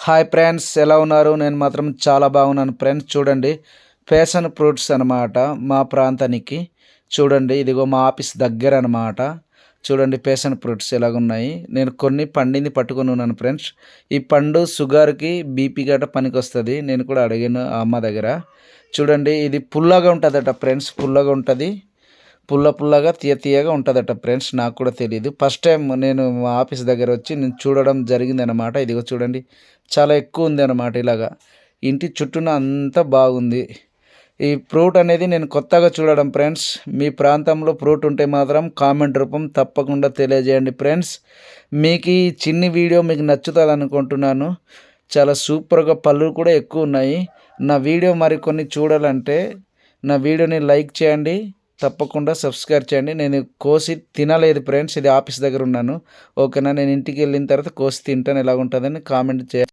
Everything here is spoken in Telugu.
హాయ్ ఫ్రెండ్స్, ఎలా ఉన్నారు? నేను మాత్రం చాలా బాగున్నాను ఫ్రెండ్స్. చూడండి, ఫ్యాషన్ ఫ్రూట్స్ అనమాట మా ప్రాంతానికి. చూడండి, ఇదిగో మా ఆఫీస్ దగ్గర అనమాట. చూడండి పేషన్ ఫ్రూట్స్ ఎలాగున్నాయి. నేను కొన్ని పండింది పట్టుకొని ఉన్నాను ఫ్రెండ్స్. ఈ పండు షుగర్కి బీపీ గట్ట పనికొస్తుంది. నేను కూడా అడిగాను ఆ అమ్మ దగ్గర. చూడండి, ఇది పుల్లగా ఉంటుందట ఫ్రెండ్స్. పుల్లగా ఉంటుంది, పుల్లగా తీయగా ఉంటుందట ఫ్రెండ్స్. నాకు కూడా తెలియదు. ఫస్ట్ టైం నేను మా ఆఫీస్ దగ్గర వచ్చి నేను చూడడం జరిగిందనమాట. ఇదిగో చూడండి, చాలా ఎక్కువ ఉంది అనమాట. ఇలాగా ఇంటి చుట్టూన అంతా బాగుంది. ఈ ఫ్రూట్ అనేది నేను కొత్తగా చూడడం ఫ్రెండ్స్. మీ ప్రాంతంలో ఫ్రూట్ ఉంటే మాత్రం కామెంట్ రూపం తప్పకుండా తెలియజేయండి ఫ్రెండ్స్. మీకు ఈ చిన్ని వీడియో మీకు నచ్చుతుంది అనుకుంటున్నాను. చాలా సూపర్గా పళ్ళు కూడా ఎక్కువ ఉన్నాయి. నా వీడియో మరికొన్ని చూడాలంటే నా వీడియోని లైక్ చేయండి, తప్పకుండా సబ్స్క్రైబ్ చేయండి. నేను కోసి తినలేదు ఫ్రెండ్స్, ఇది ఆఫీస్ దగ్గర ఉన్నాను. ఓకేనా? నేను ఇంటికి వెళ్ళిన తర్వాత కోసి తింటాను. ఎలాగుంటుందని కామెంట్ చేయండి.